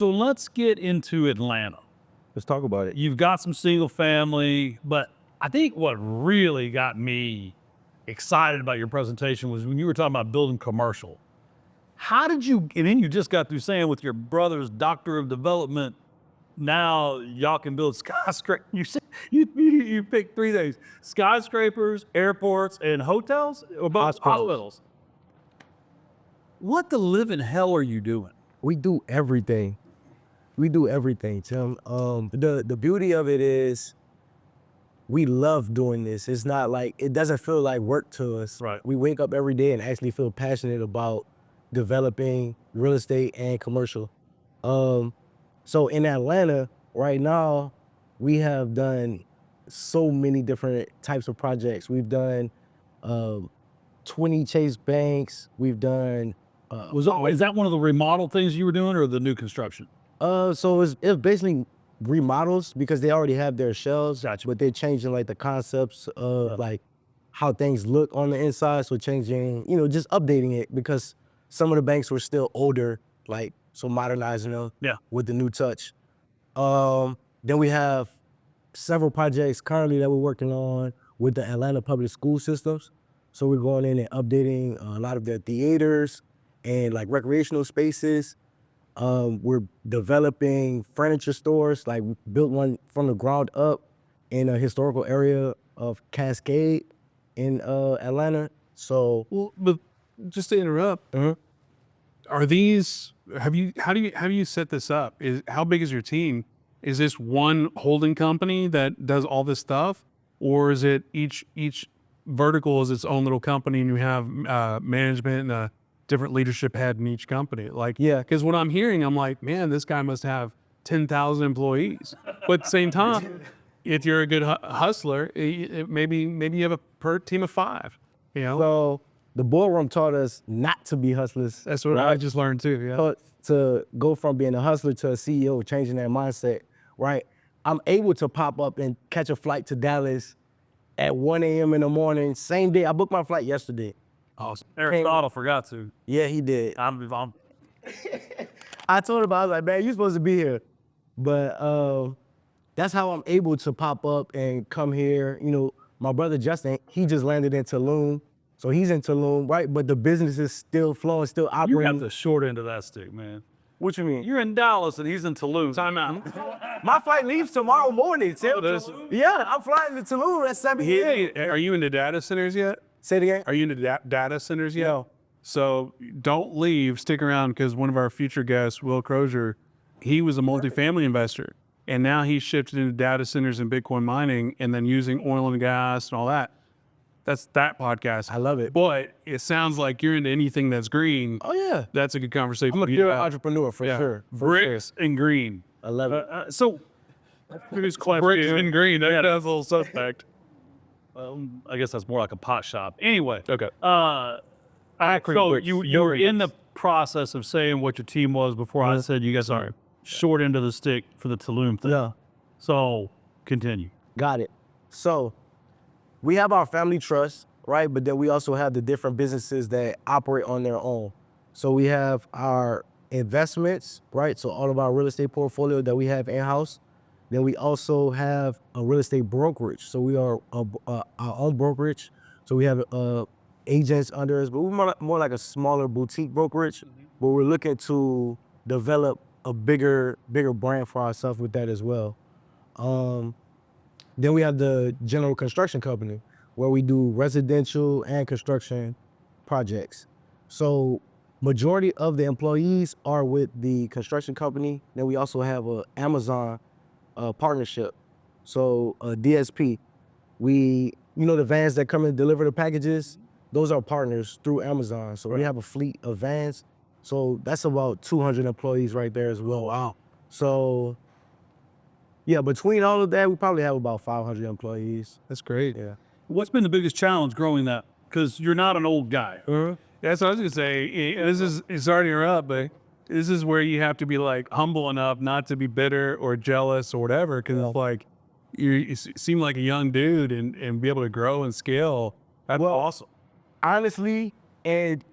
So let's get into Atlanta. Let's talk about it. You've got some single family, but I think what really got me excited about your presentation was when you were talking about building commercial. How did you, and then you just got through saying with your brother's doctor of development, now y'all can build skyscrapers. You said you picked 3 days: skyscrapers, airports, and hotels, or both hospitals. What the living hell are you doing? We do everything. We do everything, Tim. The beauty of it is we love doing this. It's not like, it doesn't feel like work to us. Right. We wake up every day and actually feel passionate about developing real estate and commercial. So in Atlanta right now, we have done so many different types of projects. We've done 20 Chase Banks. We've done Is that one of the remodel things you were doing, or the new construction? so it's basically remodels because they already have their shells, Gotcha. but they're changing like the concepts of like how things look on the inside. So changing, just updating it because some of the banks were still older, like so modernizing them with the new touch. Then we have several projects currently that we're working on with the Atlanta public school systems. So we're going in and updating a lot of their theaters and like recreational spaces. We're developing furniture stores, like we built one from the ground up in a historical area of Cascade in Atlanta. So, Well, but just to interrupt, are these, how do you set this up? How big is your team? Is this one holding company that does all this stuff? Or is it each vertical is its own little company and you have management and a different leadership head in each company? Like, yeah. because what I'm hearing, I'm like, man, this guy must have 10,000 employees. But at the same time, if you're a good hustler, maybe you have a team of 5, So the boardroom taught us not to be hustlers. That's what I just learned too, yeah. To go from being a hustler to a CEO, changing that mindset, right? I'm able to pop up and catch a flight to Dallas at 1 a.m. in the morning, same day. I booked my flight yesterday. Awesome. Aristotle forgot to. Yeah, he did. I'm I told him, I was like, man, you're supposed to be here. But that's how I'm able to pop up and come here. My brother Justin, he just landed in Tulum. So he's in Tulum, right? But the business is still flowing, still You operating. got the short end of that stick, man. What you mean? You're in Dallas and he's in Tulum. Time out. My flight leaves tomorrow morning, Tim. Oh, Yeah, I'm flying to Tulum at 7 a.m. Are you into data centers yet? Say it again. Are you into data centers yet? No. So don't leave, stick around, because one of our future guests, Will Crozier, he was a multifamily investor. And now he's shifted into data centers and Bitcoin mining and then using oil and gas and all that. That's that podcast. I love it. But it sounds like you're into anything that's green. Oh, yeah. That's a good conversation. I'm a pure entrepreneur for sure. Bricks and green. I love it. So, Bricks and green. That's a little suspect. I guess that's more like a pot shop. Anyway. Okay. So you were in the process of saying what your team was before I said you guys are short end of the stick for the Tulum thing. Yeah. So continue. Got it. So we have our family trust, right? But then we also have the different businesses that operate on their own. So we have our investments, right? So all of our real estate portfolio that we have in-house. Then we also have a real estate brokerage. So we are our own brokerage. So we have agents under us, but we're more like a smaller boutique brokerage. But we're looking to develop a bigger brand for ourselves with that as well. Then we have the general construction company where we do residential and construction projects. So majority of the employees are with the construction company. Then we also have a Amazon partnership. So DSP, the vans that come and deliver the packages, those are partners through Amazon. So we have a fleet of vans. So that's about 200 employees right there as well. Wow. So yeah, between all of that, we probably have about 500 employees. That's great. Yeah. What's been the biggest challenge growing that? Because you're not an old guy. That's what I was gonna say. It's already up, but this is where you have to be like humble enough not to be bitter or jealous or whatever, because it's like you seem like a young dude and be able to grow and scale. That's awesome. Honestly, and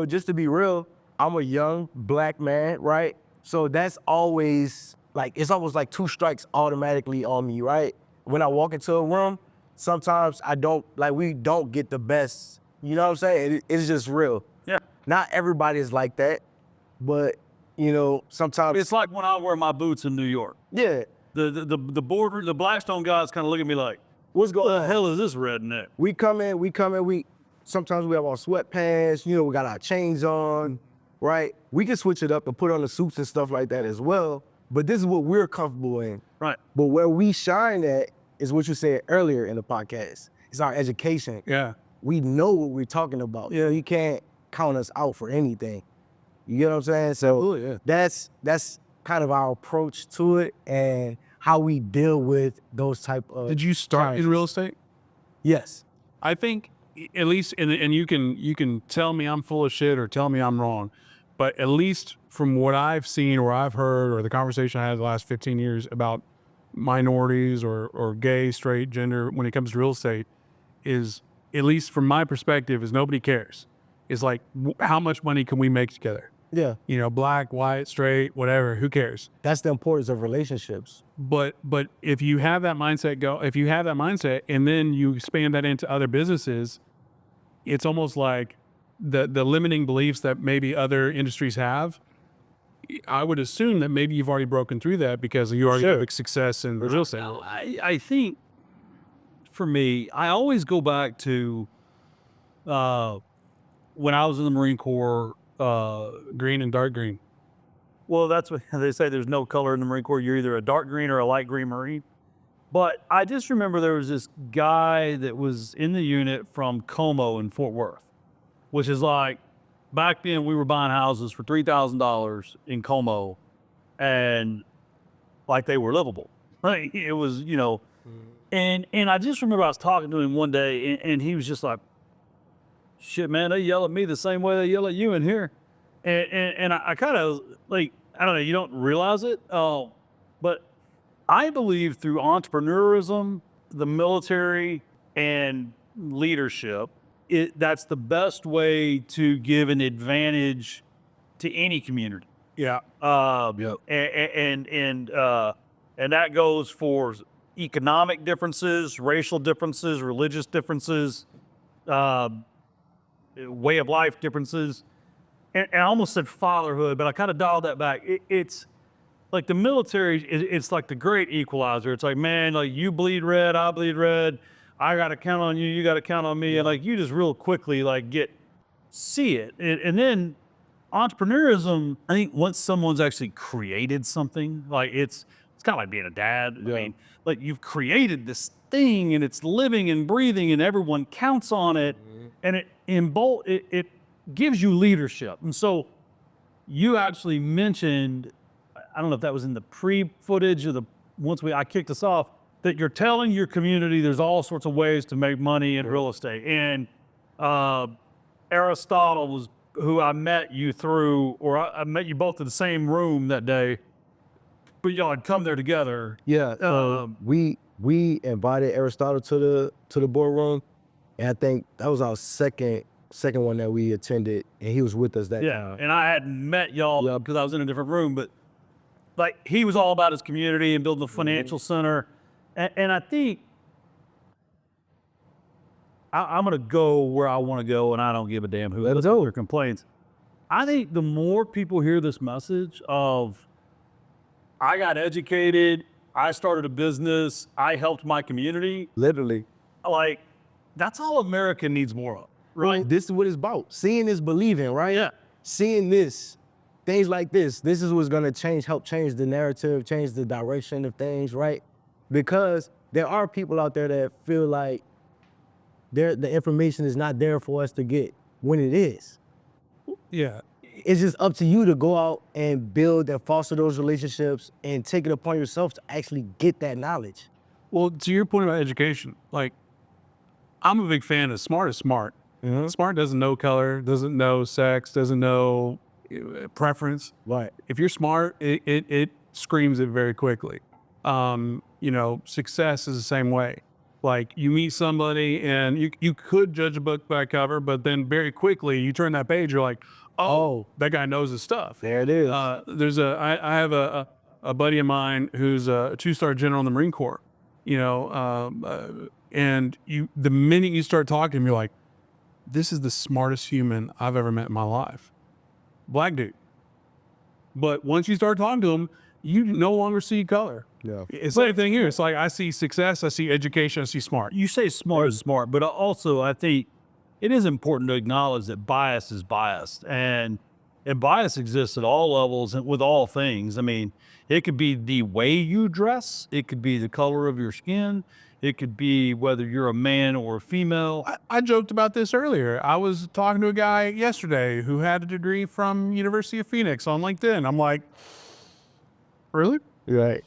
just to be real, I'm a young black man, right? So that's always like, it's almost like 2 strikes automatically on me, right? When I walk into a room, sometimes we don't get the best, you know what I'm saying? It's just real. Yeah. Not everybody is like that, but sometimes. It's like when I wear my boots in New York. Yeah. The Blackstone guys kind of look at me like, What's going what on? the hell is this redneck? We come in, sometimes we have our sweatpants, we got our chains on, right? We can switch it up and put on the suits and stuff like that as well, but this is what we're comfortable in. Right. But where we shine at is what you said earlier in the podcast. It's our education. Yeah. We know what we're talking about. You can't count us out for anything. You get what I'm saying? So that's kind of our approach to it and how we deal with those type of. Did you start in real estate? Yes. I think at least, and you can tell me I'm full of shit or tell me I'm wrong, but at least from what I've seen or I've heard or the conversation I had the last 15 years about minorities or gay, straight, gender when it comes to real estate is, at least from my perspective, is nobody cares. It's like, how much money can we make together? Yeah. Black, white, straight, whatever, who cares? That's the importance of relationships. But if you have that mindset and then you expand that into other businesses, it's almost like the limiting beliefs that maybe other industries have. I would assume that maybe you've already broken through that because you already have success in real estate. I think for me, I always go back to when I was in the Marine Corps. Green and dark green. Well, that's what they say. There's no color in the Marine Corps. You're either a dark green or a light green Marine. But I just remember there was this guy that was in the unit from Como in Fort Worth, which is like, back then we were buying houses for $3,000 in Como, and like they were livable. Right? It was, and I just remember I was talking to him one day, and he was just like, shit, man, they yell at me the same way they yell at you in here. And I kind of, like, I don't know, you don't realize it, but I believe through entrepreneurism, the military, and leadership, that's the best way to give an advantage to any community. Yeah. And that goes for economic differences, racial differences, religious differences, way of life differences, and I almost said fatherhood, but I kind of dialed that back. It's like the military, it's like the great equalizer. It's like, man, like you bleed red, I bleed red. I got to count on you, you got to count on me. And like, you just real quickly like see it. And then entrepreneurism, I think once someone's actually created something, like it's kind of like being a dad. I mean, like you've created this thing and it's living and breathing and everyone counts on it. And it gives you leadership. And so you actually mentioned, I don't know if that was in the pre-footage or I kicked us off, that you're telling your community there's all sorts of ways to make money in real estate. And Aristotle was who I met you through, or I met you both in the same room that day, but y'all had come there together. Yeah. We invited Aristotle to the boardroom. And I think that was our second one that we attended, and he was with us that time. And I hadn't met y'all because I was in a different room, but like he was all about his community and building a financial center. And I think I'm going to go where I want to go, and I don't give a damn who complains. I think the more people hear this message of, I got educated, I started a business, I helped my community. Literally. Like, that's all America needs more of, right? This is what it's about. Seeing is believing, right? Yeah. Seeing this, things like this is what's gonna help change the narrative, change the direction of things, right? Because there are people out there that feel like the information is not there for us to get when it is. Yeah. It's just up to you to go out and build and foster those relationships and take it upon yourself to actually get that knowledge. Well, to your point about education, like, I'm a big fan of smart is smart. Smart doesn't know color, doesn't know sex, doesn't know preference. Right. If you're smart, it screams it very quickly. Success is the same way. Like, you meet somebody and you could judge a book by cover, but then very quickly you turn that page, you're like, oh, that guy knows his stuff. There it is. I have a buddy of mine who's a 2-star general in the Marine Corps, and the minute you start talking to him, you're like, this is the smartest human I've ever met in my life. Black dude. But once you start talking to him, you no longer see color. Yeah. It's the same thing here. It's like, I see success, I see education, I see smart. You say smart is smart, but also I think it is important to acknowledge that bias is biased, and bias exists at all levels and with all things. I mean, it could be the way you dress, it could be the color of your skin, it could be whether you're a man or a female. I joked about this earlier. I was talking to a guy yesterday who had a degree from University of Phoenix on LinkedIn. I'm like, really? Right.